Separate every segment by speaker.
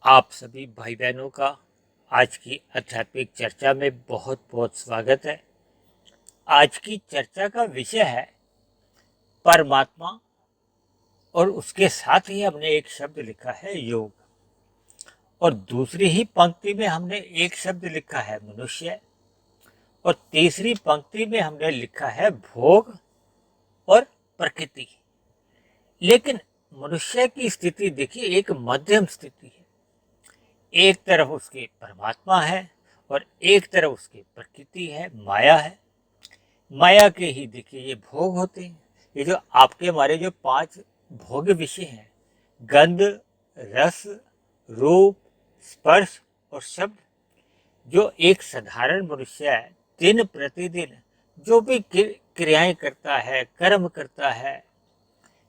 Speaker 1: आप सभी भाई बहनों का आज की आध्यात्मिक चर्चा में बहुत बहुत स्वागत है। आज की चर्चा का विषय है परमात्मा और उसके साथ ही हमने एक शब्द लिखा है योग, और दूसरी ही पंक्ति में हमने एक शब्द लिखा है मनुष्य, और तीसरी पंक्ति में हमने लिखा है भोग और प्रकृति। लेकिन मनुष्य की स्थिति देखिए एक मध्यम स्थिति है। एक तरफ उसके परमात्मा है और एक तरफ उसकी प्रकृति है, माया है। माया के ही देखिए ये भोग होते हैं। ये जो आपके हमारे जो 5 भोग विषय हैं, गंध, रस, रूप, स्पर्श और शब्द, जो एक साधारण मनुष्य है दिन प्रतिदिन जो भी क्रियाएं करता है, कर्म करता है,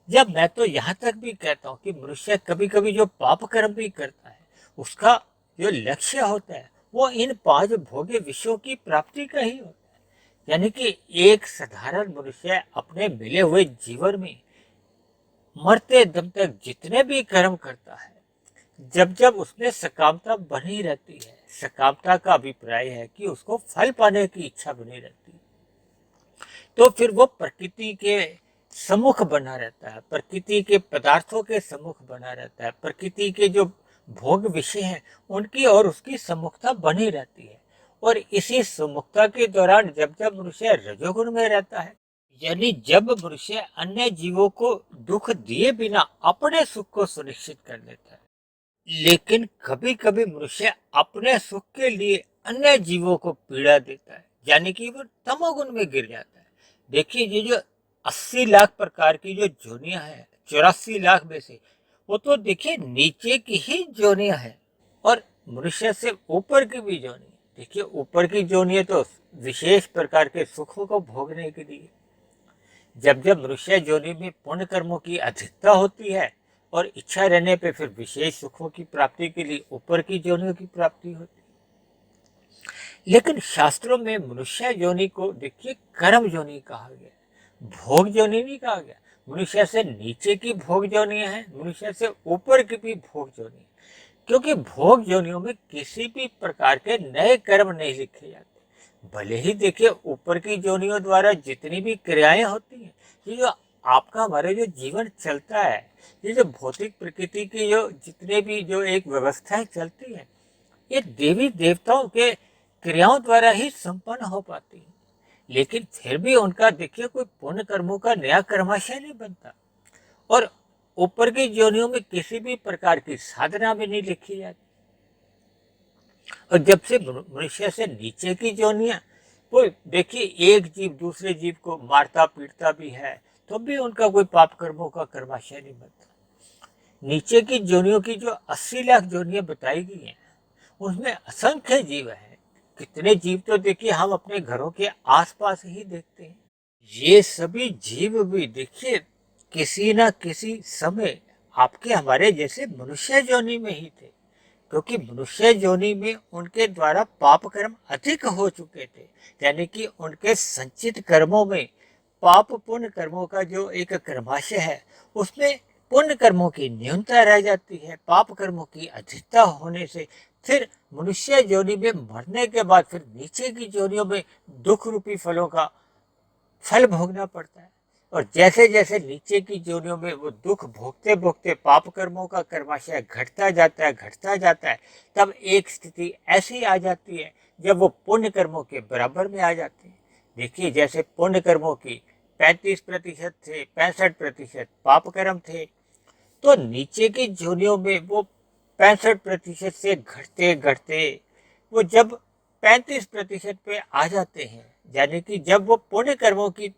Speaker 1: जब मैं तो यहाँ तक भी कहता हूँ कि मनुष्य कभी कभी जो पाप कर्म भी करता है, उसका जो लक्ष्य होता है वो इन 5 भोग्य विषयों की प्राप्ति का ही होता है। यानी कि एक साधारण मनुष्य अपने मिले हुए जीवन में मरते दम तक जितने भी कर्म करता है, जब जब उसमें सकामता बनी रहती है, सकामता का अभिप्राय है कि उसको फल पाने की इच्छा बनी रहती है, तो फिर वो प्रकृति के सम्मुख बना रहता है, प्रकृति के पदार्थों के सम्मुख बना रहता है, प्रकृति के जो भोग विषय हैं उनकी और उसकी सम्मुखता बनी रहती है। और इसी सम्मुखता के दौरान जब जब मनुष्य रजोगुण में रहता है, यानी जब मनुष्य अन्य जीवों को दुख दिए बिना अपने सुख को सुनिश्चित कर लेता है, लेकिन कभी कभी मनुष्य अपने सुख के लिए अन्य जीवों को पीड़ा देता है, यानी कि वो तमोगुण में गिर जाता है। देखिए ये जो 80 लाख प्रकार की जो जोनियां हैं, 84 लाख में से वो तो देखिए नीचे की ही जोनियां हैं, और मनुष्य से ऊपर की भी जोनी। देखिए ऊपर की जोनियां तो विशेष प्रकार के सुखों को भोगने के लिए। जब जब मनुष्य जोनि में पुण्य कर्मों की अधिकता होती है और इच्छा रहने पे फिर विशेष सुखों की प्राप्ति के लिए ऊपर की जोनियों की प्राप्ति होती है। लेकिन शास्त्रों में मनुष्य जोनि को देखिए कर्म जोनि कहा गया, भोग जोनि नहीं कहा गया। मनुष्य से नीचे की भोग जोनियां हैं, मनुष्य से ऊपर की भी भोग जोनि, क्योंकि भोग जोनियों में किसी भी प्रकार के नए कर्म नहीं लिखे जाते। भले ही देखिए ऊपर की जोनियों द्वारा जितनी भी क्रियाएं होती हैं, ये जो आपका हमारे जो जीवन चलता है, ये जो भौतिक प्रकृति की जो जितने भी जो एक व्यवस्थाएं चलती है, ये देवी देवताओं के क्रियाओं द्वारा ही संपन्न हो पाती है। लेकिन फिर भी उनका देखिए कोई पुण्य कर्मों का नया कर्माशय नहीं बनता, और ऊपर की जोनियों में किसी भी प्रकार की साधना भी नहीं लिखी जाती। और जब से मनुष्य से नीचे की जोनियां, वो देखिए एक जीव दूसरे जीव को मारता पीटता भी है तो भी उनका कोई पाप कर्मों का कर्माशय नहीं बनता। नीचे की जोनियों की जो 80 लाख जोनियां बताई गई हैं, उसमें असंख्य जीव हैं। कितने जीव तो देखिए हम अपने घरों के आसपास ही देखते हैं। ये सभी जीव भी देखिए किसी न किसी समय आपके हमारे जैसे मनुष्य जोनि में ही थे, क्योंकि मनुष्य जोनि में उनके द्वारा पाप कर्म अधिक हो चुके थे। यानी कि उनके संचित कर्मों में पाप पुण्य कर्मों का जो एक कर्माशय है, उसमें पुण्य कर्मों की न्यूनता रह जाती है, पाप कर्मों की अधिकता होने से फिर मनुष्य जोनि में मरने के बाद फिर नीचे की जोनियों में दुख रूपी फलों का फल भोगना पड़ता है। और जैसे जैसे नीचे की जोनियों में वो दुख भोगते भोगते पाप कर्मों का कर्माशय घटता जाता है, तब एक स्थिति ऐसी आ जाती है जब वो पुण्य कर्मों के बराबर में आ जाती है। देखिए जैसे पुण्य कर्मों की 35% थे, 65% पाप कर्म थे, तो नीचे की जोनियों में वो 65% से घटते घटते वो जब 35% पे आ जाते हैं, यानी कि जब वो पुण्य कर्मों की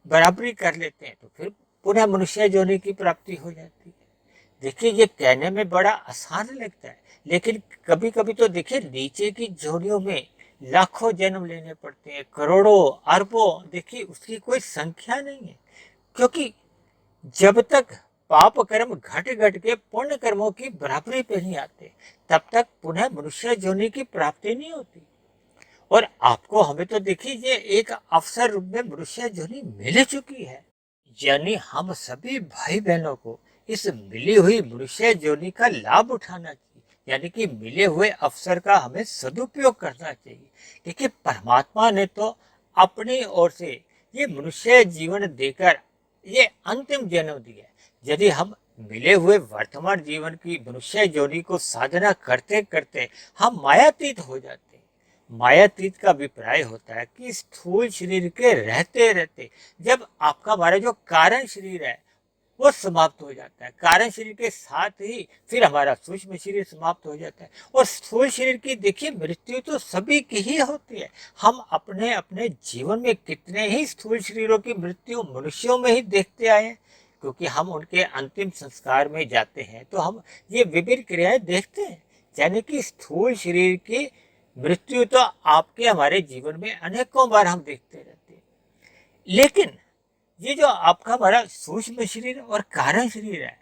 Speaker 1: बराबरी कर लेते हैं, तो फिर पुनः मनुष्य जोनि की प्राप्ति हो जाती है। देखिए ये कहने में बड़ा आसान लगता है, लेकिन कभी कभी तो देखिए नीचे की जोनियों में लाखों जन्म लेने पड़ते हैं, करोड़ों अरबों, देखिए उसकी कोई संख्या नहीं है। क्योंकि जब तक पाप कर्म घट घट के पुण्य कर्मों की बराबरी पे नहीं आते, तब तक पुनः मनुष्य जोनि की प्राप्ति नहीं होती। और आपको हमें तो देखिए ये एक अवसर रूप में मनुष्य जोनि मिल चुकी है, यानी हम सभी भाई बहनों को इस मिली हुई मनुष्य जोनि का लाभ उठाना चाहिए। यानी कि मिले हुए अवसर का हमें सदुपयोग करना चाहिए। देखिए, परमात्मा ने तो अपनी ओर से ये मनुष्य जीवन देकर ये अंतिम जन्म दिया है। यदि हम मिले हुए वर्तमान जीवन की मनुष्य योनि को साधना करते करते हम मायातीत हो जाते हैं। मायातीत का अभिप्राय होता है कि स्थूल शरीर के रहते रहते जब आपका हमारा जो कारण शरीर है वो समाप्त हो जाता है, कारण शरीर के साथ ही फिर हमारा सूक्ष्म शरीर समाप्त हो जाता है। और स्थूल शरीर की देखिए मृत्यु तो सभी की ही होती है। हम अपने अपने जीवन में कितने ही स्थूल शरीरों की मृत्यु मनुष्यों में ही देखते आए हैं, क्योंकि हम उनके अंतिम संस्कार में जाते हैं तो हम ये विभिन्न क्रियाएं देखते हैं। यानी कि स्थूल शरीर की मृत्यु तो आपके हमारे जीवन में अनेकों बार हम देखते रहते हैं। लेकिन ये जो आपका हमारा सूक्ष्म शरीर और कारण शरीर है,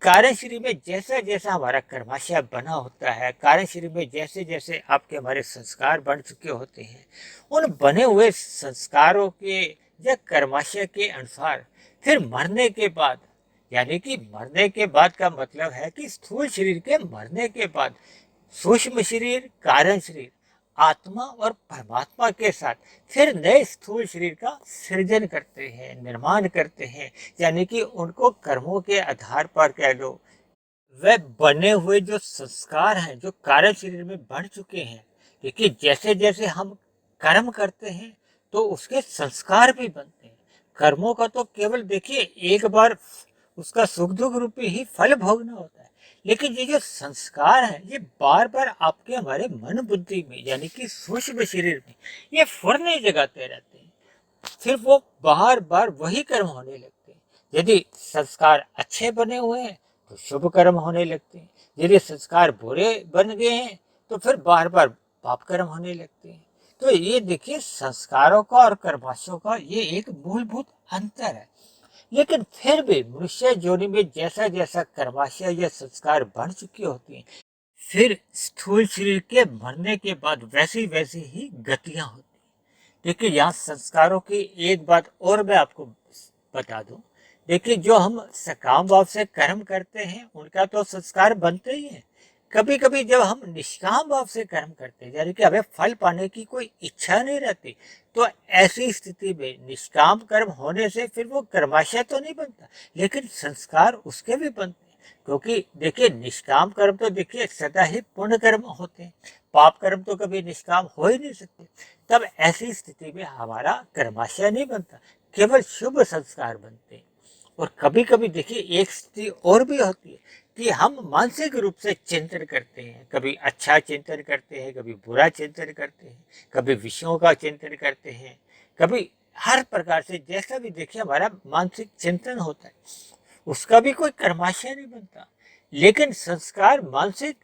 Speaker 1: कारण शरीर में जैसा जैसा हमारा कर्माशय बना होता है, कारण शरीर में जैसे जैसे आपके हमारे संस्कार बन चुके होते हैं, उन बने हुए संस्कारों के या कर्माशय के अनुसार फिर मरने के बाद, यानी कि मरने के बाद का मतलब है कि स्थूल शरीर के मरने के बाद सूक्ष्म शरीर, कारण शरीर, आत्मा और परमात्मा के साथ फिर नए स्थूल शरीर का सृजन करते हैं, निर्माण करते हैं। यानी कि उनको कर्मों के आधार पर कह लो, वह बने हुए जो संस्कार हैं जो कारण शरीर में बढ़ चुके हैं। देखिए, जैसे जैसे हम कर्म करते हैं तो उसके संस्कार भी बनते हैं। कर्मों का तो केवल देखिए एक बार उसका सुख दुख रूपी ही फल भोगना होता है, लेकिन ये जो संस्कार है ये बार बार आपके हमारे मन बुद्धि में, यानी कि सूक्ष्म शरीर में ये फुरने जगाते रहते हैं। फिर वो बार बार वही कर्म होने लगते हैं। यदि संस्कार अच्छे बने हुए हैं तो शुभ कर्म होने लगते हैं, यदि संस्कार बुरे बन गए हैं तो फिर बार बार पाप कर्म होने लगते हैं। तो ये देखिए, संस्कारों का और कर्माशयों का ये एक मूलभूत अंतर है। लेकिन फिर भी मनुष्य योनि में जैसा जैसा कर्माशय या संस्कार बढ़ चुकी होती हैं, फिर स्थूल शरीर के मरने के बाद वैसी वैसी ही गतियां होती हैं। देखिए, यहाँ संस्कारों की एक बात और मैं आपको बता दूं। देखिए, जो हम सकाम भाव से कर्म करते हैं उनका तो संस्कार बनते ही है। कभी कभी जब हम निष्काम भाव से कर्म करते हैं, यानी कि हमें फल पाने की कोई इच्छा नहीं रहती, तो ऐसी स्थिति में निष्काम कर्म होने से फिर वो कर्माशय तो नहीं बनता, लेकिन संस्कार उसके भी बनते हैं। क्योंकि देखिए, निष्काम कर्म तो देखिए सदा ही पुण्य कर्म होते हैं, पाप कर्म तो कभी निष्काम हो ही नहीं सकते। तब ऐसी स्थिति में हमारा कर्माशय नहीं बनता, केवल शुभ संस्कार बनते हैं। और कभी कभी देखिए एक स्थिति और भी होती है कि हम मानसिक रूप से चिंतन करते हैं, कभी अच्छा चिंतन करते हैं, कभी बुरा चिंतन करते हैं, कभी विषयों का चिंतन करते हैं, कभी हर प्रकार से जैसा भी देखिए हमारा मानसिक चिंतन होता है, उसका भी कोई कर्माशय नहीं बनता, लेकिन संस्कार मानसिक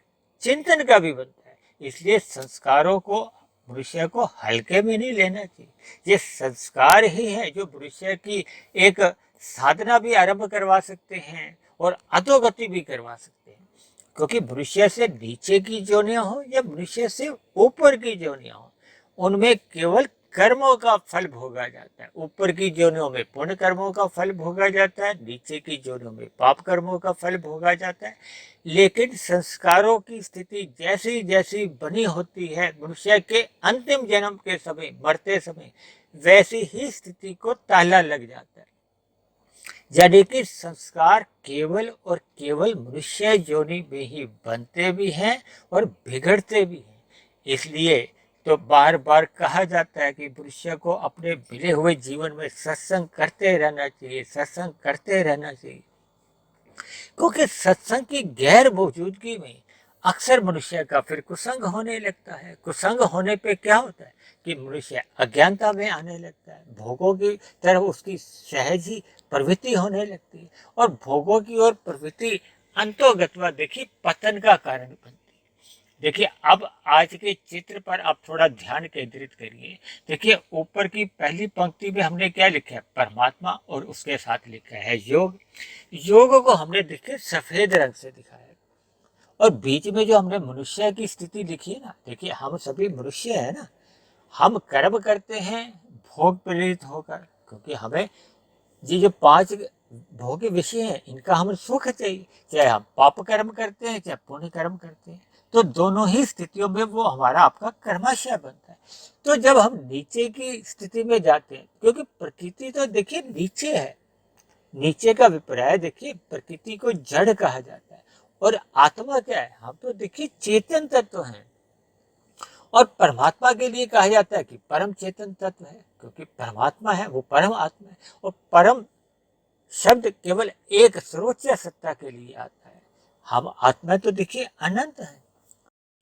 Speaker 1: चिंतन का भी बनता है। इसलिए संस्कारों को मनुष्य को हल्के में नहीं लेना चाहिए। ये संस्कार ही है जो मनुष्य की एक साधना भी आरंभ करवा सकते हैं और अधोगति भी करवा सकते हैं। क्योंकि मनुष्य से नीचे की योनियां हो या मनुष्य से ऊपर की योनियां हो, उनमें केवल कर्मों का फल भोगा जाता है। ऊपर की योनियों में पुण्य कर्मों का फल भोगा जाता है, नीचे की योनियों में पाप कर्मों का फल भोगा जाता है। लेकिन संस्कारों की स्थिति जैसी जैसी बनी होती है मनुष्य के अंतिम जन्म के समय, मरते समय, वैसी ही स्थिति को ताला लग जाता है। यानी कि संस्कार केवल और केवल मनुष्य योनि में ही बनते भी हैं और बिगड़ते भी हैं। इसलिए तो बार बार कहा जाता है कि मनुष्य को अपने मिले हुए जीवन में सत्संग करते रहना चाहिए, सत्संग करते रहना चाहिए। क्योंकि सत्संग की गैर मौजूदगी में अक्सर मनुष्य का फिर कुसंग होने लगता है। कुसंग होने पे क्या होता है कि मनुष्य अज्ञानता में आने लगता है, भोगों की तरफ उसकी सहज ही प्रवृत्ति होने लगती है, और भोगों की ओर प्रवृत्ति अंतोगत्वा देखिए पतन का कारण बनती है। देखिए, अब आज के चित्र पर आप थोड़ा ध्यान केंद्रित करिए। देखिए, ऊपर की पहली पंक्ति में हमने क्या लिखा है, परमात्मा, और उसके साथ लिखा है योग। योग को हमने देखिए सफेद रंग से दिखाया, और बीच में जो हमने मनुष्य की स्थिति लिखी है ना, देखिए हम सभी मनुष्य है ना, हम कर्म करते हैं भोग प्रेरित होकर, क्योंकि हमें ये जो 5 भोग्य विषय है, इनका हमें सुख चाहिए, चाहे हम पाप कर्म करते हैं चाहे पुण्य कर्म करते हैं, तो दोनों ही स्थितियों में वो हमारा आपका कर्माशय बनता है। तो जब हम नीचे की स्थिति में जाते हैं, क्योंकि प्रकृति तो देखिए नीचे है, नीचे का अभिप्राय देखिए प्रकृति को जड़ कहा जाता है, और आत्मा क्या है, हम तो देखिए चेतन तत्व हैं। और परमात्मा के लिए कहा जाता है कि परम चेतन तत्व है, क्योंकि परमात्मा है वो परम आत्मा है, और परम शब्द केवल एक सर्वोच्च सत्ता के लिए आता है। हम आत्मा तो देखिए अनंत है।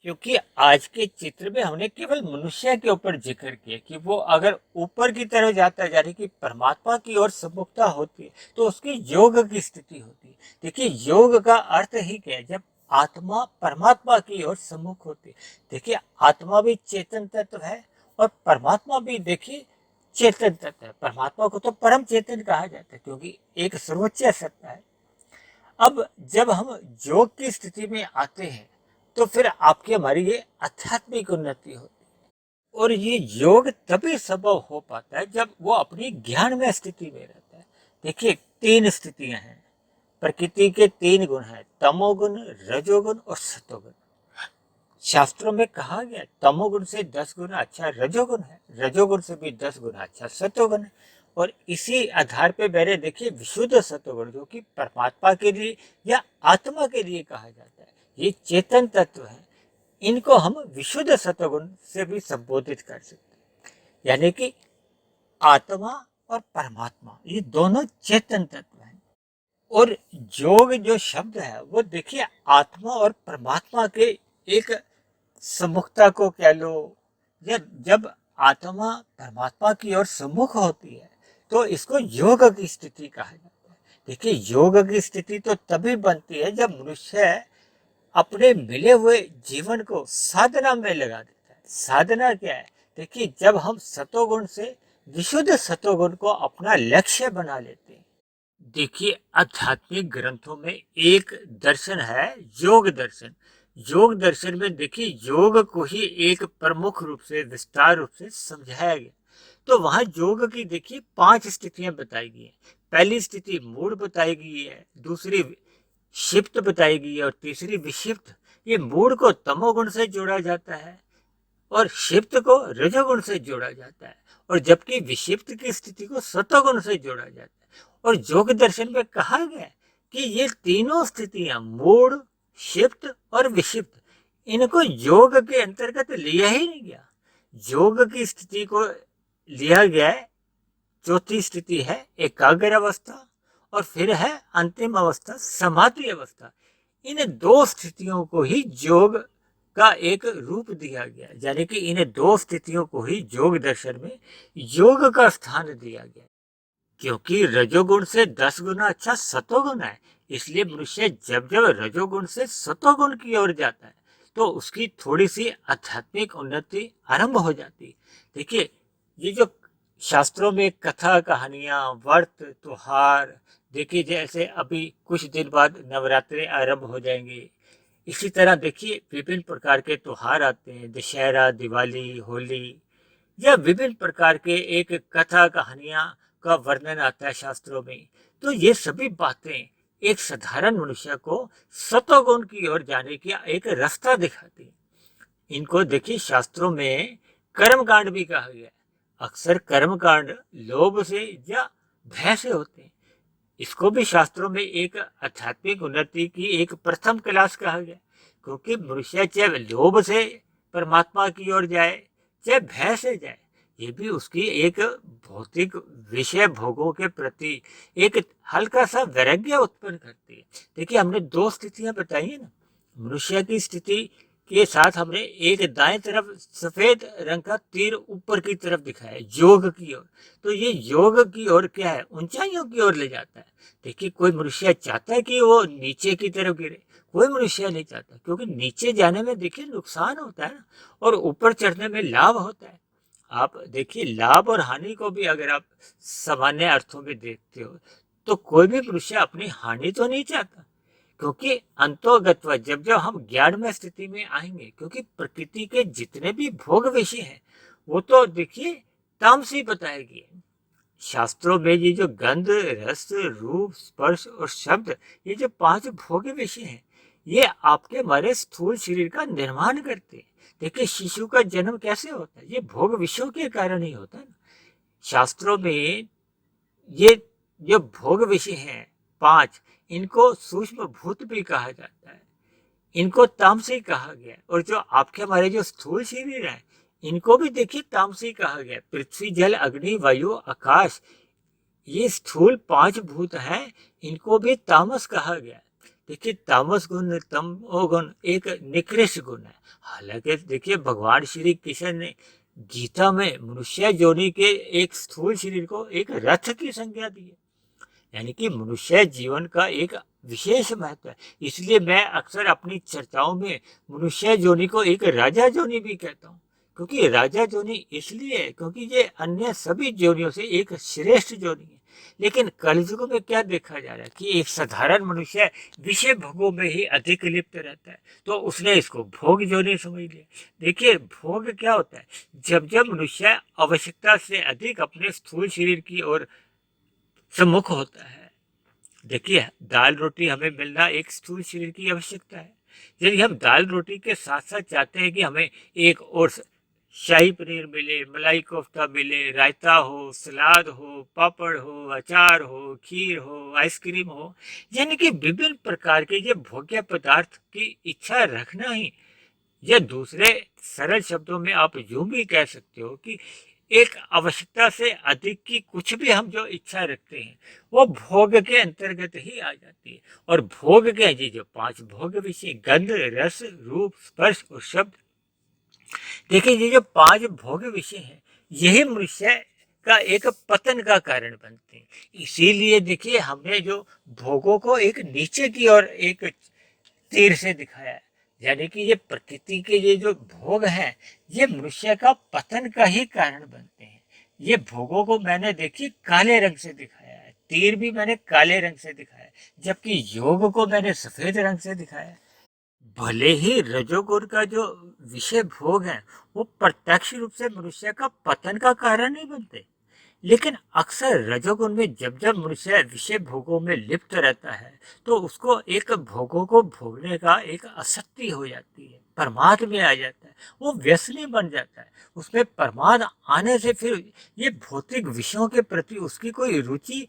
Speaker 1: क्योंकि आज के चित्र में हमने केवल मनुष्य के ऊपर जिक्र किया कि वो अगर ऊपर की तरफ जाता है, यानी कि परमात्मा की ओर सम्मुखता होती है, तो उसकी योग की स्थिति होती है। देखिए योग का अर्थ ही क्या है, जब आत्मा परमात्मा की ओर सम्मुख होती है। देखिए आत्मा भी चेतन तत्व है और परमात्मा भी देखिए चेतन तत्व है। परमात्मा को तो परम चेतन कहा जाता है, क्योंकि एक सर्वोच्च सत्ता है। अब जब हम योग की स्थिति में आते हैं, तो फिर आपकी हमारी ये आध्यात्मिक उन्नति होती है। और ये योग तभी संभव हो पाता है जब वो अपनी ज्ञान में स्थिति में रहता है। देखिए 3 स्थितियां हैं, प्रकृति के 3 गुण हैं, तमोगुण, रजोगुण और सतोगुण। शास्त्रों में कहा गया तमोगुण से 10 गुना अच्छा रजोगुण है, रजोगुण से भी 10 गुना अच्छा सतोगुण है। और इसी आधार पे मैंने देखिए विशुद्ध सतोगुण, जो कि परमात्मा के लिए या आत्मा के लिए कहा जाता है, ये चेतन तत्व है, इनको हम विशुद्ध सतोगुण से भी संबोधित कर सकते हैं। यानी कि आत्मा और परमात्मा ये दोनों चेतन तत्व हैं। और योग जो शब्द है वो देखिए आत्मा और परमात्मा के एक सम्मुखता को कह लो, या जब आत्मा परमात्मा की ओर सम्मुख होती है तो इसको योग की स्थिति कहा जाता है। देखिए योग की स्थिति तो तभी बनती है जब मनुष्य अपने मिले हुए जीवन को साधना में लगा देता है। साधना क्या है, देखिए जब हम सतोगुण से विशुद्ध सतोगुण को अपना लक्ष्य बना लेते हैं। देखिए आध्यात्मिक ग्रंथों में एक दर्शन है योग दर्शन। योग दर्शन में देखिए योग को ही एक प्रमुख रूप से विस्तार रूप से समझाया गया। तो वहां योग की देखिए 5 स्थितियां बताई गई हैं। पहली स्थिति मूढ़ बताई गई है, दूसरी क्षिप्त बताई गई है और तीसरी विक्षिप्त। ये मूढ़ को तमोगुण से जोड़ा जाता है और क्षिप्त को रजोगुण से जोड़ा जाता है, और जबकि विक्षिप्त की स्थिति को सतोगुण से जोड़ा जाता है। और योग दर्शन में कहा गया कि ये तीनों स्थितियां मूढ़, क्षिप्त और विक्षिप्त, इनको योग के अंतर्गत लिया ही नहीं गया। योग की स्थिति को लिया गया है, चौथी स्थिति है एकाग्र अवस्था, और फिर है अंतिम अवस्था समाधि अवस्था। इन 2 स्थितियों को ही योग का एक रूप दिया गया, यानी कि इन 2 स्थितियों को ही योग दर्शन में योग का स्थान दिया गया। क्योंकि रजोगुण से 10 गुना अच्छा सतोगुण है, इसलिए मनुष्य जब जब रजोगुण से सतोगुण की ओर जाता है तो उसकी थोड़ी सी आध्यात्मिक उन्नति आरंभ हो जाती है। देखिए ये जो शास्त्रों में कथा कहानियां, व्रत, त्योहार, देखिए जैसे अभी कुछ दिन बाद नवरात्रे आरंभ हो जाएंगे, इसी तरह देखिए विभिन्न प्रकार के त्योहार आते हैं, दशहरा, दिवाली, होली, या विभिन्न प्रकार के एक कथा कहानियां का वर्णन आता है शास्त्रों में। तो ये सभी बातें एक साधारण मनुष्य को सतोगुण की ओर जाने की एक रास्ता दिखाती है। इनको देखिए शास्त्रों में कर्मकांड भी कहा गया है। अक्सर कर्मकांड लोभ से या भय से होते हैं। इसको भी शास्त्रों में एक आध्यात्मिक उन्नति की एक प्रथम क्लास कहा गया, क्योंकि मनुष्य चाहे लोभ से परमात्मा की ओर जाए चाहे भय से जाए, ये भी उसकी एक भौतिक विषय भोगों के प्रति एक हल्का सा वैराग्य उत्पन्न करती है। देखिए हमने 2 स्थितियां बताई है ना, मनुष्य की स्थिति के साथ हमने एक दाएं तरफ सफेद रंग का तीर ऊपर की तरफ दिखाया योग की ओर। तो ये योग की ओर क्या है, ऊंचाइयों की ओर ले जाता है। देखिए कोई मनुष्य चाहता है कि वो नीचे की तरफ गिरे, कोई मनुष्य नहीं चाहता, क्योंकि नीचे जाने में देखिए नुकसान होता है ना, और ऊपर चढ़ने में लाभ होता है। आप देखिए लाभ और हानि को भी अगर आप सामान्य अर्थों में देखते हो तो कोई भी मनुष्य अपनी हानि तो नहीं चाहता, क्योंकि अंतोगत्वा जब जब हम ज्ञानमय स्थिति में आएंगे, क्योंकि प्रकृति के जितने भी भोग विषय हैं वो तो देखिए तामसी बताएगी, शास्त्रों में ये जो गंध, रस, रूप, स्पर्श और शब्द, ये जो 5 भोग्य विषय हैं, ये आपके हमारे स्थूल शरीर का निर्माण करते हैं। देखिए शिशु का जन्म कैसे होता है, ये भोग विषयों के कारण ही होता है ना। शास्त्रों में ये जो भोग विषय हैं 5, इनको सूक्ष्म भूत भी कहा जाता है, इनको तामसिक कहा गया। और जो आपके हमारे जो स्थूल शरीर है, इनको भी देखिए तामसिक कहा गया। पृथ्वी, जल, अग्नि, वायु, आकाश, ये स्थूल 5 भूत हैं, इनको भी तामस कहा गया। देखिए तामस गुण, तमो गुण एक निकृष्ट गुण है। हालांकि देखिए भगवान श्री कृष्ण ने गीता में मनुष्य योनि के एक स्थूल शरीर को एक रथ की संज्ञा दी है, यानी कि मनुष्य जीवन का एक विशेष महत्व है। इसलिए मैं अक्सर अपनी चर्चाओं में मनुष्य योनि को एक राजा योनि भी कहता हूँ, क्योंकि राजा योनि इसलिए है क्योंकि ये अन्य सभी योनियों से एक श्रेष्ठ योनि है। लेकिन कलयुग में क्या देखा जा रहा है कि एक साधारण मनुष्य विषय भोगों में ही अधिक लिप्त रहता है, तो उसने इसको भोग योनि समझ लिया। देखिए भोग क्या होता है, जब जब मनुष्य आवश्यकता से अधिक अपने स्थूल शरीर की ओर सम्मुख होता है। देखिए दाल रोटी हमें मिलना एक स्थूल शरीर की आवश्यकता है। यदि हम दाल रोटी के साथ साथ चाहते हैं कि हमें एक और शाही पनीर मिले, मलाई कोफ्ता मिले, रायता हो, सलाद हो, पापड़ हो, अचार हो, खीर हो, आइसक्रीम हो, यानी कि विभिन्न प्रकार के ये भोग्य पदार्थ की इच्छा रखना ही, या दूसरे सरल शब्दों में आप यूं भी कह सकते हो कि एक आवश्यकता से अधिक की कुछ भी हम जो इच्छा रखते हैं वो भोग के अंतर्गत ही आ जाती है। और भोग के जी जो 5 भोग विषय, गंध, रस, रूप, स्पर्श और शब्द, देखिए ये जो 5 भोग विषय हैं, यही मनुष्य का एक पतन का कारण बनते हैं। इसीलिए देखिए हमने जो भोगों को एक नीचे की ओर एक तीर से दिखाया है, यानी कि ये प्रकृति के ये जो भोग हैं, ये मनुष्य का पतन का ही कारण बनते हैं। ये भोगों को मैंने देखिए काले रंग से दिखाया है, तीर भी मैंने काले रंग से दिखाया है, जबकि योग को मैंने सफेद रंग से दिखाया है। भले ही रजोगुण का जो विषय भोग है वो प्रत्यक्ष रूप से मनुष्य का पतन का कारण नहीं बनते, लेकिन अक्सर रजोगुण में जब जब मनुष्य विषय भोगों में लिप्त रहता है तो उसको एक भोगों को भोगने का एक आसक्ति हो जाती है, प्रमाद में आ जाता है, वो व्यसनी बन जाता है। उसमें प्रमाद आने से फिर ये भौतिक विषयों के प्रति उसकी कोई रुचि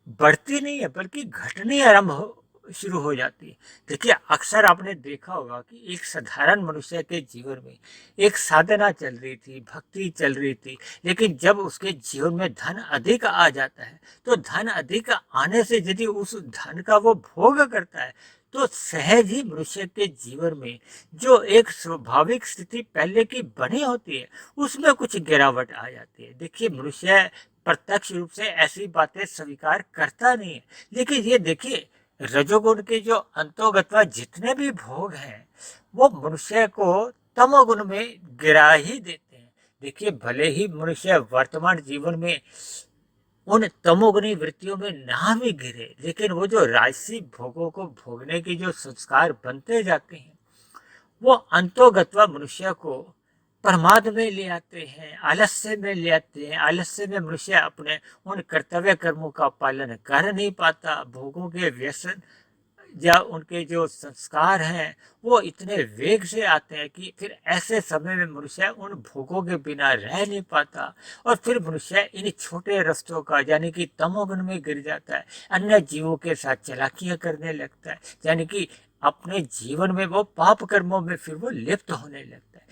Speaker 1: बढ़ती नहीं है बल्कि घटनी शुरू हो जाती है। देखिए अक्सर आपने देखा होगा कि एक साधारण मनुष्य के जीवन में एक साधना चल रही थी, भक्ति चल रही थी, लेकिन जब उसके जीवन में धन अधिक आ जाता है तो धन अधिक आने से यदि उस धन का वो भोग करता है तो सहज ही मनुष्य के जीवन में जो एक स्वाभाविक स्थिति पहले की बनी होती है उसमें कुछ गिरावट आ जाती है। देखिए मनुष्य प्रत्यक्ष रूप से ऐसी बातें स्वीकार करता नहीं है, लेकिन ये देखिए रजोगुण के जो अंतोगत्वा जितने भी भोग हैं वो मनुष्य को तमोगुण में गिरा ही देते हैं। देखिए भले ही मनुष्य वर्तमान जीवन में उन तमोगुणी वृत्तियों में ना भी गिरे, लेकिन वो जो राजसी भोगों को भोगने के जो संस्कार बनते जाते हैं वो अंतोगत्वा मनुष्य को प्रमाद में ले आते हैं, आलस्य में ले आते हैं। आलस्य में मनुष्य अपने उन कर्तव्य कर्मों का पालन कर नहीं पाता, भोगों के व्यसन या उनके जो संस्कार हैं वो इतने वेग से आते हैं कि फिर ऐसे समय में मनुष्य उन भोगों के बिना रह नहीं पाता और फिर मनुष्य इन छोटे रास्तों का यानी कि तमोगुण में गिर जाता है, अन्य जीवों के साथ चालाकियां करने लगता है, यानी कि अपने जीवन में वो पाप कर्मों में फिर वो लिप्त होने लगता है।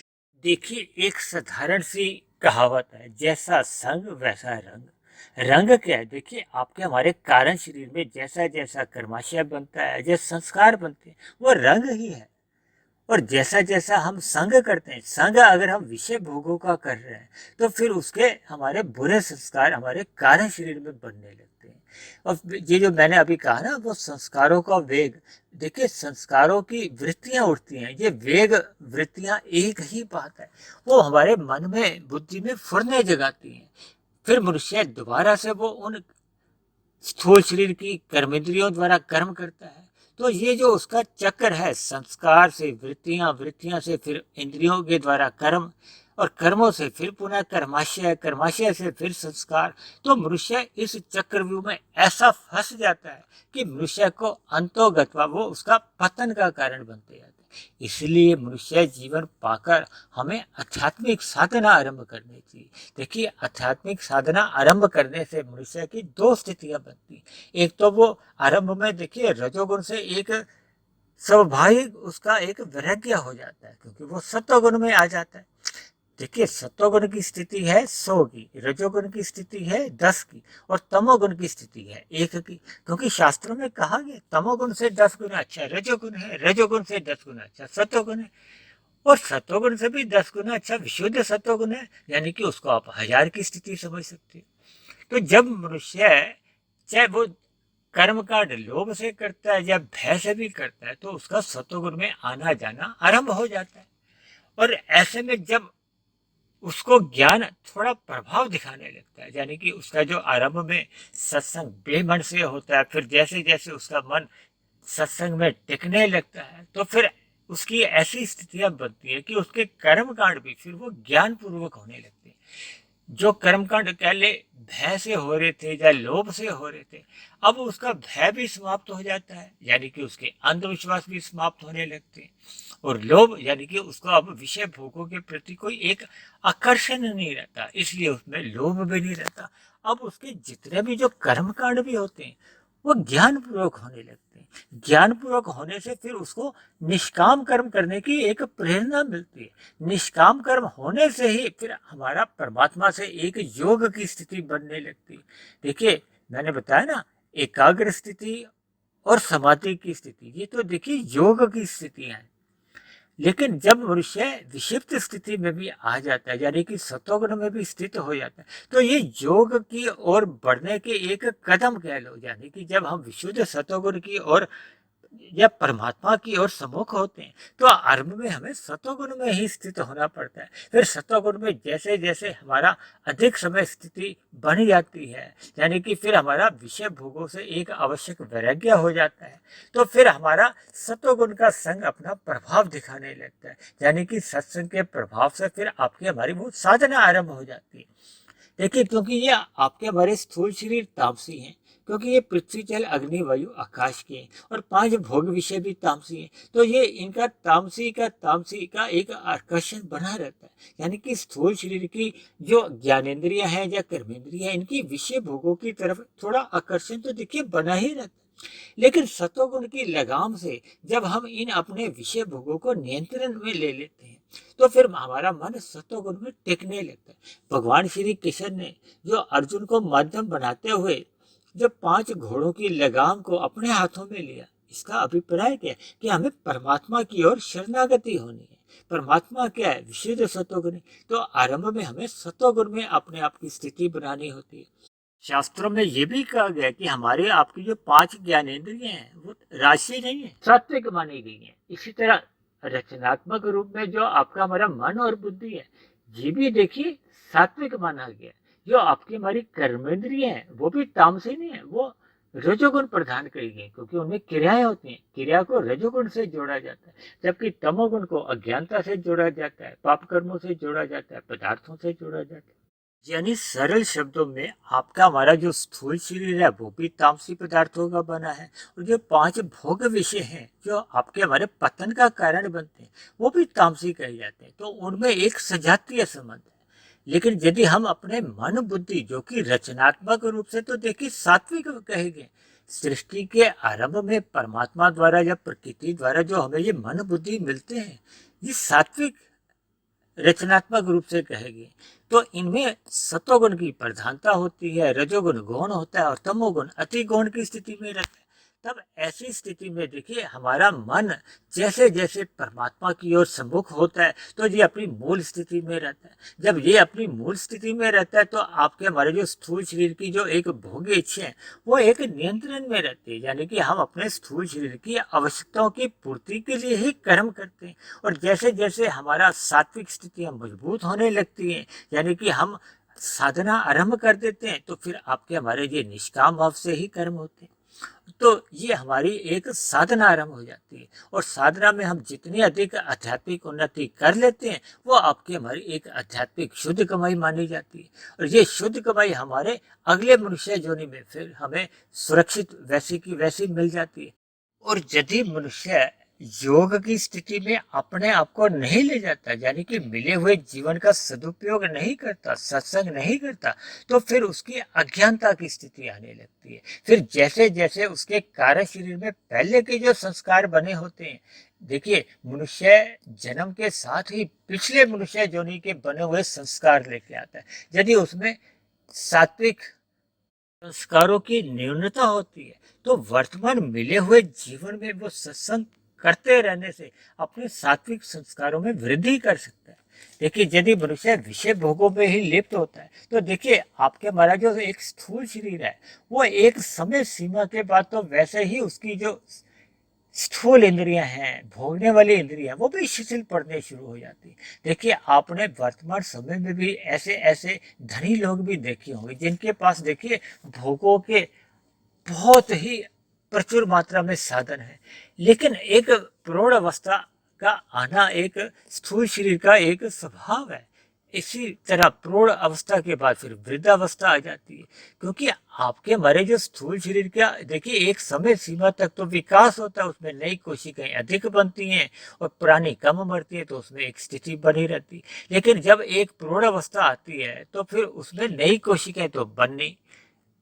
Speaker 1: देखिए एक साधारण सी कहावत है, जैसा संग वैसा रंग। रंग क्या है, देखिए आपके हमारे कारण शरीर में जैसा जैसा कर्माशय बनता है, जैसे संस्कार बनते हैं वो रंग ही है। और जैसा जैसा हम संग करते हैं, संग अगर हम विषय भोगों का कर रहे हैं तो फिर उसके हमारे बुरे संस्कार हमारे कारण शरीर में बनने लगते हैं। और ये जो मैंने अभी कहा ना वो संस्कारों का वेग, देखिए संस्कारों की वृत्तियां उठती हैं, ये वेग वृत्तियां एक ही बात है, वो हमारे मन में बुद्धि में फुरने जगाती हैं। फिर मनुष्य दोबारा से वो उन स्थूल शरीर की कर्मेंद्रियों द्वारा कर्म करता है। तो ये जो उसका चक्र है, संस्कार से वृत्तियां, वृत्तियां से फिर इंद्रियों के द्वारा कर्म, और कर्मों से फिर पुनः कर्माशय, कर्माशय से फिर संस्कार। तो मनुष्य इस चक्रव्यूह में ऐसा फंस जाता है कि मनुष्य को अंतोगत्वा वो उसका पतन का कारण बनते जाते हैं। इसलिए मनुष्य जीवन पाकर हमें आध्यात्मिक साधना आरंभ करनी चाहिए। देखिए, आध्यात्मिक साधना आरंभ करने से मनुष्य की दो स्थितियां बनती। एक तो वो आरंभ में देखिए रजोगुण से एक स्वाभाविक उसका एक वैराग्य हो जाता है, क्योंकि वो सत्वगुण में आ जाता है। देखिए, सत्वगुण की स्थिति है 100 की, रजोगुण की स्थिति है 10 की, और तमोगुण की स्थिति है 1 की। क्योंकि शास्त्रों में कहा गया तमोगुण से 10 गुना अच्छा रजोगुण है, रजोगुण से 10 गुना अच्छा सत्वगुण है, और सत्वगुण से भी 10 गुना अच्छा विशुद्ध सत्वगुण है। यानी कि उसको आप 1000 की स्थिति समझ सकते हैं। तो जब मनुष्य चाहे वो कर्म कांड लोभ से करता है या भय से भी करता है, तो उसका सत्वगुण में आना जाना आरंभ हो जाता है। और ऐसे में जब उसको ज्ञान थोड़ा प्रभाव दिखाने लगता है, यानी कि उसका जो आरंभ में सत्संग बेमन से होता है, फिर जैसे जैसे उसका मन सत्संग में टिकने लगता है, तो फिर उसकी ऐसी स्थितियां बनती है कि उसके कर्म कांड भी फिर वो ज्ञान पूर्वक होने लगते हैं। जो कर्मकांड पहले भय से हो रहे थे या लोभ से हो रहे थे, अब उसका भय भी समाप्त हो जाता है, यानी कि उसके अंधविश्वास भी समाप्त होने लगते हैं। और लोभ यानी कि उसको अब विषय भोगों के प्रति कोई एक आकर्षण नहीं रहता, इसलिए उसमें लोभ भी नहीं रहता। अब उसके जितने भी जो कर्मकांड भी होते हैं वो ज्ञान पूर्वक होने लगते हैं। ज्ञान पूर्वक होने से फिर उसको निष्काम कर्म करने की एक प्रेरणा मिलती है। निष्काम कर्म होने से ही फिर हमारा परमात्मा से एक योग की स्थिति बनने लगती है। देखिए, मैंने बताया ना, एकाग्र स्थिति और समाधि की स्थिति, ये तो देखिए योग की स्थितियां हैं। लेकिन जब मनुष्य विक्षिप्त स्थिति में भी आ जाता है, यानी कि सत्वगुण में भी स्थित हो जाता है, तो ये योग की ओर बढ़ने के एक कदम कह लो। यानी कि जब हम विशुद्ध सत्वगुण की ओर या परमात्मा की ओर सम्मुख होते हैं, तो आरंभ में हमें सत्वगुण में ही स्थित होना पड़ता है। फिर सत्वगुण में जैसे जैसे हमारा अधिक समय स्थिति बन जाती है, यानी कि फिर हमारा विषय भोगों से एक आवश्यक वैराग्य हो जाता है, तो फिर हमारा सत्वगुण का संग अपना प्रभाव दिखाने लगता है। यानी कि सत्संग के प्रभाव से फिर आपकी हमारी बहुत साधना आरंभ हो जाती है। देखिए, क्योंकि ये आपके हमारे स्थूल शरीर तामसी हैं, क्योंकि ये पृथ्वी जल अग्नि वायु आकाश के हैं, और 5 भोग विषय भी तामसी हैं, तो ये इनका तामसी का एक आकर्षण बना रहता है। यानी कि स्थूल शरीर की जो ज्ञानेन्द्रिय है या कर्मेंद्रिय है, इनकी विषय भोगों की तरफ थोड़ा आकर्षण तो देखिए बना ही रहता है। लेकिन सत्वगुण की लगाम से जब हम इन अपने विषय भोगों को नियंत्रण में ले लेते हैं, तो फिर हमारा मन सत्वगुण में टिकने लगता है। भगवान श्री कृष्ण ने जो अर्जुन को माध्यम बनाते हुए जब 5 घोड़ों की लगाम को अपने हाथों में लिया, इसका अभिप्राय क्या है कि हमें परमात्मा की ओर शरणागति होनी है। परमात्मा क्या है? विशुद्ध सत्वगुण। तो आरंभ में हमें सत्वगुण में अपने आप की स्थिति बनानी होती है। शास्त्रों में ये भी कहा गया कि हमारे आपकी जो 5 ज्ञानेंद्रिय हैं वो राशि नहीं है, सात्विक मानी गई है। इसी तरह रचनात्मक रूप में जो आपका हमारा मन और बुद्धि है, ये भी देखिए सात्विक माना गया। जो आपकी हमारी कर्मेंद्रिय है वो भी तामसी नहीं है, वो रजोगुण प्रधान कही गई, क्योंकि उनमें क्रियाएं होती हैं। क्रिया को रजोगुण से जोड़ा जाता है, जबकि तमोगुण को अज्ञानता से जोड़ा जाता है, पाप कर्मों से जोड़ा जाता है, पदार्थों से जोड़ा जाता है। यानी सरल शब्दों में आपका हमारा जो स्थूल शरीर है वो भी तामसी पदार्थों का बना है, और जो 5 भोग विषय हैं जो आपके हमारे पतन का कारण बनते हैं वो भी तामसी कहे जाते हैं। तो उनमें एक सजातीय संबंध है। लेकिन यदि हम अपने मन बुद्धि, जो कि रचनात्मक रूप से तो देखिए सात्विक कहेंगे, सृष्टि के आरंभ में परमात्मा द्वारा या प्रकृति द्वारा जो हमें ये मन बुद्धि मिलते हैं, ये सात्विक रचनात्मक रूप से कहेंगे, तो इनमें सत्वगुण की प्रधानता होती है, रजोगुण गौण होता है और तमोगुण अति गौण की स्थिति में रहता है। तब ऐसी स्थिति में देखिए हमारा मन जैसे जैसे परमात्मा की ओर सम्मुख होता है, तो ये अपनी मूल स्थिति में रहता है। जब ये अपनी मूल स्थिति में रहता है, तो आपके हमारे जो स्थूल शरीर की जो एक भोग्य इच्छा है वो एक नियंत्रण में रहती है। यानी कि हम अपने स्थूल शरीर की आवश्यकताओं की पूर्ति के लिए ही कर्म करते हैं, और जैसे जैसे हमारा सात्विक स्थितियां मजबूत होने लगती हैं, यानी कि हम साधना आरंभ कर देते हैं, तो फिर आपके हमारे ये निष्काम भाव से ही कर्म होते हैं। तो ये हमारी एक साधना आरंभ हो जाती है, और साधना में हम जितनी अधिक आध्यात्मिक उन्नति कर लेते हैं वो आपकी हमारी एक आध्यात्मिक शुद्ध कमाई मानी जाती है। और ये शुद्ध कमाई हमारे अगले मनुष्य योनि में फिर हमें सुरक्षित वैसी की वैसी मिल जाती है। और यदि मनुष्य योग की स्थिति में अपने आप को नहीं ले जाता, यानी कि मिले हुए जीवन का सदुपयोग नहीं करता, सत्संग नहीं करता, तो फिर उसकी अज्ञानता की स्थिति आने लगती है। फिर जैसे जैसे उसके कार्य शरीर में पहले के जो संस्कार बने होते हैं, देखिए मनुष्य जन्म के साथ ही पिछले मनुष्य योनि के बने हुए संस्कार लेके आता है। यदि उसमें सात्विक संस्कारों की न्यूनता होती है तो वर्तमान मिले हुए जीवन में वो सत्संग करते रहने से अपने सात्विक संस्कारों में वृद्धि कर सकता है। देखिए यदि मनुष्य विषय भोगों में ही लिप्त होता है तो देखिए आपके हमारा जो एक स्थूल शरीर है वो एक समय सीमा के बाद तो वैसे ही उसकी जो स्थूल इंद्रियां हैं, भोगने वाली इंद्रियां, वो भी शिथिल पड़ने शुरू हो जाती। देखिए आपने वर्तमान समय में भी ऐसे ऐसे धनी लोग भी देखे होंगे जिनके पास देखिए भोगों के बहुत ही प्रचुर मात्रा में साधन है, लेकिन एक प्रौढ़ अवस्था का आना एक स्थूल शरीर का एक स्वभाव है। इसी तरह प्रौढ़ अवस्था के बाद फिर वृद्धावस्था आ जाती है, क्योंकि आपके हमारे जो स्थूल शरीर का देखिए एक समय सीमा तक तो विकास होता है, उसमें नई कोशिकाएं अधिक बनती हैं और पुरानी कम मरती है, तो उसमें एक स्थिति बनी रहती है। लेकिन जब एक प्रौढ़ अवस्था आती है तो फिर उसमें नई कोशिकाएं तो बननी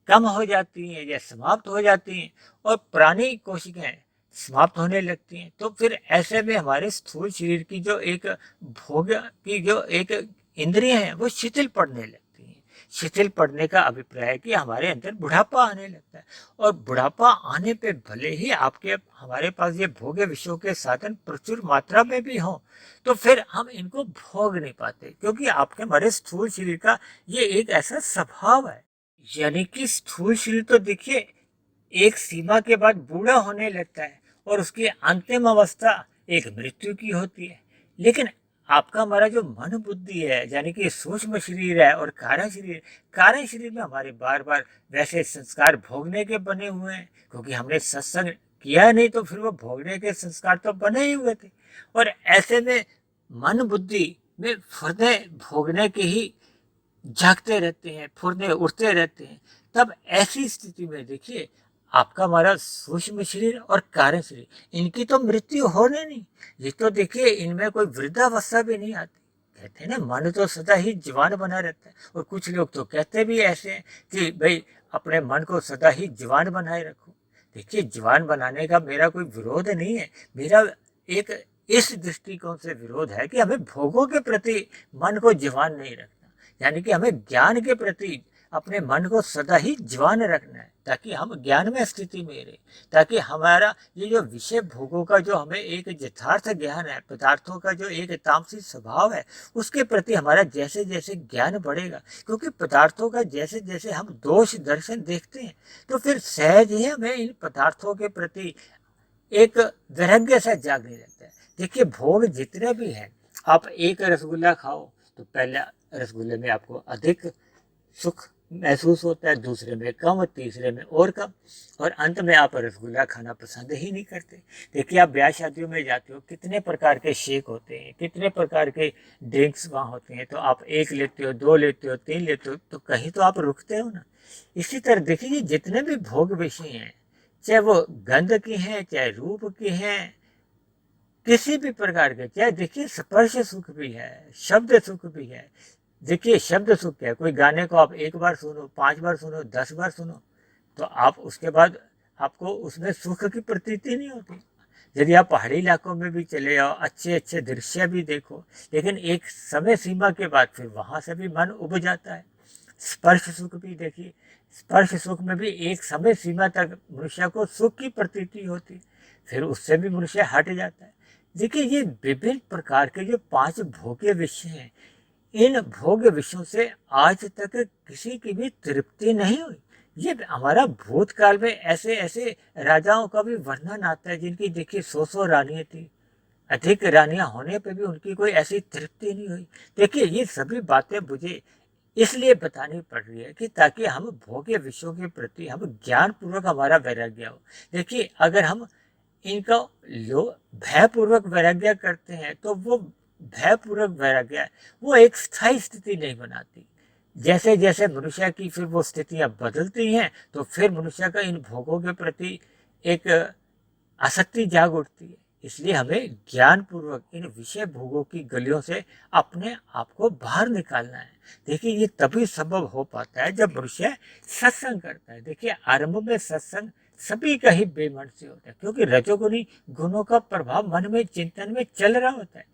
Speaker 1: कम हो जाती हैं या समाप्त हो जाती हैं और पुरानी कोशिकाएं समाप्त होने लगती हैं। तो फिर ऐसे में हमारे स्थूल शरीर की जो एक भोग की जो एक इंद्रियां हैं वो शिथिल पड़ने लगती हैं। शिथिल पड़ने का अभिप्राय है कि हमारे अंदर बुढ़ापा आने लगता है, और बुढ़ापा आने पे भले ही आपके हमारे पास ये भोग्य विषयों के साधन प्रचुर मात्रा में भी हों तो फिर हम इनको भोग नहीं पाते, क्योंकि आपके हमारे स्थूल शरीर का ये एक ऐसा स्वभाव है। यानी कि स्थूल शरीर तो देखिए एक सीमा के बाद बूढ़ा होने लगता है और उसकी अंतिम अवस्था एक मृत्यु की होती है। लेकिन आपका हमारा जो मन बुद्धि है, यानी कि सूक्ष्म शरीर है और कारण शरीर में हमारे बार बार वैसे संस्कार भोगने के बने हुए हैं, क्योंकि हमने सत्संग किया नहीं तो फिर वो भोगने के संस्कार तो बने ही हुए थे। और ऐसे में मन बुद्धि में फुरने भोगने के ही जागते रहते हैं, फुरने उठते रहते हैं। तब ऐसी स्थिति में देखिए आपका हमारा सूक्ष्म शरीर और कारण शरीर इनकी तो मृत्यु होने नहीं, ये तो देखिए इनमें कोई वृद्धावस्था भी नहीं आती। कहते हैं ना मन तो सदा ही जवान बना रहता है, और कुछ लोग तो कहते भी ऐसे हैं कि भाई अपने मन को सदा ही जवान बनाए रखो। देखिए जवान बनाने का मेरा कोई विरोध नहीं है, मेरा एक इस दृष्टिकोण से विरोध है कि हमें भोगों के प्रति मन को जवान नहीं रखना, यानी कि हमें ज्ञान के प्रति अपने मन को सदा ही जवान रखना है, ताकि हम ज्ञान में स्थिति में रहे, ताकि हमारा ये जो विषय भोगों का जो हमें एक यथार्थ ज्ञान है, पदार्थों का जो एक तामसिक स्वभाव है, उसके प्रति हमारा जैसे जैसे ज्ञान बढ़ेगा, क्योंकि पदार्थों का जैसे जैसे हम दोष दर्शन देखते हैं तो फिर सहज ही हमें इन पदार्थों के प्रति एक वैराग्य सा जागने लगता है। देखिए भोग जितने भी हैं, आप एक रसगुल्ला खाओ तो पहले रसगुल्ले में आपको अधिक सुख महसूस होता है, दूसरे में कम, तीसरे में और कम, और अंत में आप रसगुल्ला खाना पसंद ही नहीं करते। देखिए आप ब्याह शादियों में जाते हो, कितने प्रकार के शेक होते हैं, कितने प्रकार के ड्रिंक्स वहाँ होते हैं, तो आप एक लेते हो, दो लेते हो, तीन लेते हो, तो कहीं तो आप रुकते हो ना। इसी तरह देखिए जितने भी भोग विषय हैं, चाहे वो गंध की हैं, चाहे रूप की हैं, किसी भी प्रकार के, चाहे देखिए स्पर्श सुख भी है, शब्द सुख भी है। देखिए शब्द सुख क्या है, कोई गाने को आप एक बार सुनो, 5 बार सुनो, 10 बार सुनो, तो आप उसके बाद आपको उसमें सुख की प्रतीति नहीं होती। यदि आप पहाड़ी इलाकों में भी चले जाओ, अच्छे अच्छे दृश्य भी देखो, लेकिन एक समय सीमा के बाद फिर वहां से भी मन उब जाता है। स्पर्श सुख भी देखिए, स्पर्श सुख में भी एक समय सीमा तक मनुष्य को सुख की प्रतीति होती, फिर उससे भी मनुष्य हट जाता है। देखिए ये विभिन्न प्रकार के जो 5 भोग्य विषय हैं, इन भोग्य विषयों से आज तक किसी की भी तृप्ति नहीं हुई। ये हमारा भूतकाल में ऐसे ऐसे राजाओं का भी वर्णन आता है जिनकी देखिए 100 रानियां थी, अधिक रानियां होने पे भी उनकी कोई ऐसी तृप्ति नहीं हुई। देखिए ये सभी बातें मुझे इसलिए बतानी पड़ रही है कि ताकि हम भोग्य विषयों के प्रति हम ज्ञान पूर्वक हमारा वैराग्य हो। देखिए, अगर हम इनका लो भयपूर्वक वैराग्य करते हैं तो वो भयपूर्वक वैराग्य वो एक स्थायी स्थिति नहीं बनाती। जैसे जैसे मनुष्य की फिर वो स्थितियां बदलती हैं तो फिर मनुष्य का इन भोगों के प्रति एक आसक्ति जाग उठती है। इसलिए हमें ज्ञान पूर्वक इन विषय भोगों की गलियों से अपने आप को बाहर निकालना है। देखिए, ये तभी संभव हो पाता है जब मनुष्य सत्संग करता है। देखिए, आरंभ में सत्संग सभी का ही बेमन से होता है, क्योंकि रजोगुणी गुणों का प्रभाव मन में चिंतन में चल रहा होता है।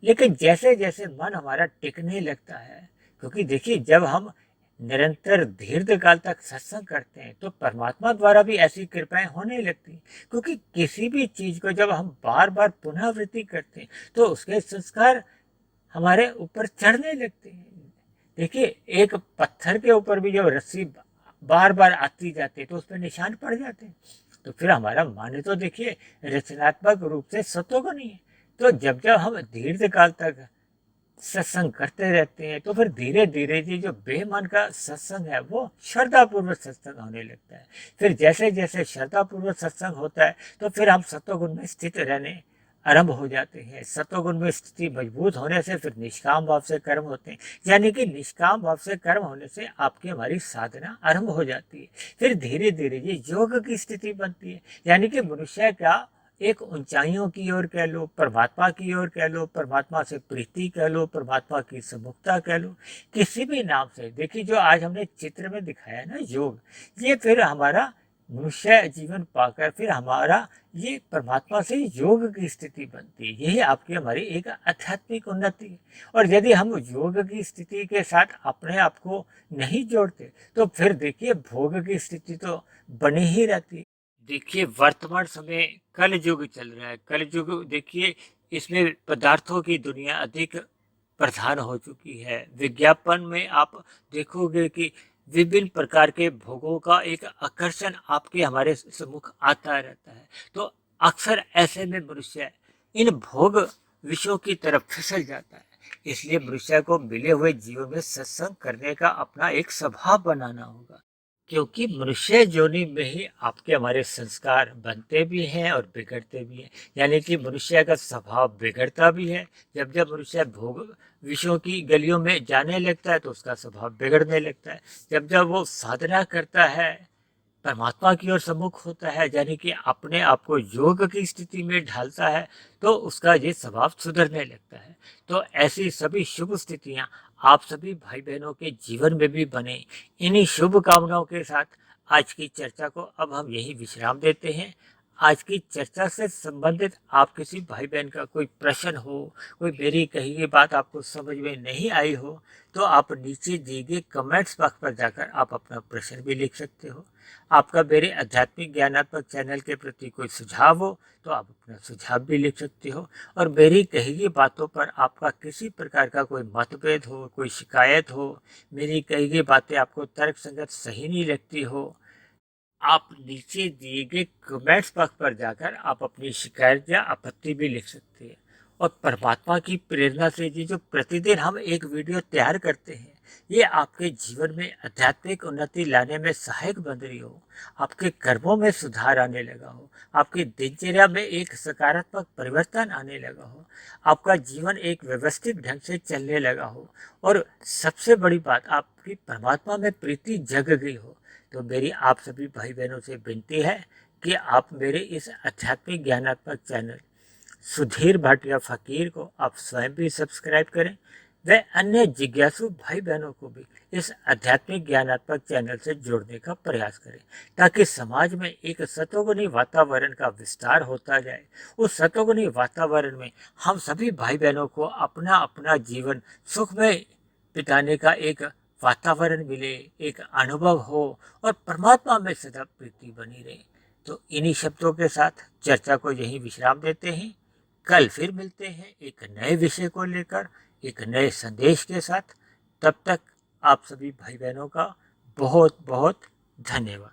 Speaker 1: लेकिन जैसे जैसे मन हमारा टिकने लगता है, क्योंकि देखिए, जब हम निरंतर दीर्घ काल तक सत्संग करते हैं तो परमात्मा द्वारा भी ऐसी कृपाएं होने लगती हैं। क्योंकि किसी भी चीज को जब हम बार बार पुनरावृत्ति करते हैं तो उसके संस्कार हमारे ऊपर चढ़ने लगते हैं। देखिए, एक पत्थर के ऊपर भी जब रस्सी बार बार आती जाती है तो उस पर निशान पड़ जाते हैं। तो फिर हमारा मन तो देखिए रचनात्मक रूप से सतोगुणी है। तो जब जब हम दीर्घ काल तक सत्संग करते रहते हैं तो फिर धीरे धीरे ये जो बेमन का सत्संग है वो श्रद्धापूर्वक सत्संग होने लगता है। फिर जैसे जैसे श्रद्धापूर्वक सत्संग होता है तो फिर हम सत्वगुण में स्थित रहने आरंभ हो जाते हैं। सत्वगुण में स्थिति मजबूत होने से फिर निष्काम भाव से कर्म होते हैं, यानी कि निष्काम भाव से कर्म होने से आपकी हमारी साधना आरंभ हो जाती है। फिर धीरे धीरे ये योग की स्थिति बनती है, यानी कि मनुष्य का एक ऊंचाइयों की ओर कह लो, परमात्मा की ओर कह लो, परमात्मा से प्रीति कह लो, परमात्मा की सम्मुखता कह लो, किसी भी नाम से। देखिए, जो आज हमने चित्र में दिखाया ना योग, ये फिर हमारा मनुष्य जीवन पाकर फिर हमारा ये परमात्मा से योग की स्थिति बनती है। यही आपकी हमारी एक आध्यात्मिक उन्नति है। और यदि हम योग की स्थिति के साथ अपने आप को नहीं जोड़ते तो फिर देखिए भोग की स्थिति तो बनी ही रहती है। देखिए, वर्तमान समय कल युग चल रहा है। कल युग देखिए, इसमें पदार्थों की दुनिया अधिक प्रधान हो चुकी है। विज्ञापन में आप देखोगे कि विभिन्न प्रकार के भोगों का एक आकर्षण आपके हमारे सम्मुख आता रहता है। तो अक्सर ऐसे में मनुष्य इन भोग विषयों की तरफ फिसल जाता है। इसलिए मनुष्य को मिले हुए जीवन में सत्संग करने का अपना एक स्वभाव बनाना होगा, क्योंकि मनुष्य योनि में ही आपके हमारे संस्कार बनते भी हैं और बिगड़ते भी हैं। यानी कि मनुष्य का स्वभाव बिगड़ता भी है। जब जब मनुष्य भोग विषयों की गलियों में जाने लगता है तो उसका स्वभाव बिगड़ने लगता है। जब जब वो साधना करता है, परमात्मा की ओर सम्मुख होता है, यानी कि अपने आप को योग की स्थिति में ढालता है, तो उसका ये स्वभाव सुधरने लगता है। तो ऐसी सभी शुभ स्थितियां आप सभी भाई बहनों के जीवन में भी बने, इन्हीं शुभ कामनाओं के साथ आज की चर्चा को अब हम यही विश्राम देते हैं। आज की चर्चा से संबंधित आप किसी भाई बहन का कोई प्रश्न हो, कोई मेरी कही गई बात आपको समझ में नहीं आई हो, तो आप नीचे दिए गए कमेंट्स बॉक्स पर जाकर आप अपना प्रश्न भी लिख सकते हो। आपका मेरे आध्यात्मिक ज्ञानात्मक चैनल के प्रति कोई सुझाव हो तो आप अपना सुझाव भी लिख सकते हो। और मेरी कही गई बातों पर आपका किसी प्रकार का कोई मतभेद हो, कोई शिकायत हो, मेरी कही गई बातें आपको तर्क संगत सही नहीं लगती हो, आप नीचे दिए गए कमेंट्स बॉक्स पर जाकर आप अपनी शिकायत या आपत्ति भी लिख सकते हैं। और परमात्मा की प्रेरणा से ये जो प्रतिदिन हम एक वीडियो तैयार करते हैं, ये आपके जीवन में आध्यात्मिक उन्नति लाने में सहायक बन रही हो, आपके कर्मों में सुधार आने लगा हो, आपकी दिनचर्या में एक सकारात्मक परिवर्तन आने लगा हो, आपका जीवन एक व्यवस्थित ढंग से चलने लगा हो, और सबसे बड़ी बात आपकी परमात्मा में प्रीति जग गई हो, तो मेरी आप सभी भाई बहनों से विनती है कि आप मेरे इस आध्यात्मिक ज्ञानात्मक चैनल सुधीर भाटिया फकीर को आप स्वयं भी सब्सक्राइब करें, व अन्य जिज्ञासु भाई बहनों को भी इस आध्यात्मिक ज्ञानात्मक चैनल से जोड़ने का प्रयास करें, ताकि समाज में एक सतोगुणी वातावरण का विस्तार होता जाए। उस सतोगुणी वातावरण में हम सभी भाई बहनों को अपना अपना जीवन सुखमय बिताने का एक वातावरण मिले, एक अनुभव हो, और परमात्मा में सदा प्रीति बनी रहे। तो इन्हीं शब्दों के साथ चर्चा को यहीं विश्राम देते हैं। कल फिर मिलते हैं एक नए विषय को लेकर, एक नए संदेश के साथ। तब तक आप सभी भाई बहनों का बहुत बहुत धन्यवाद।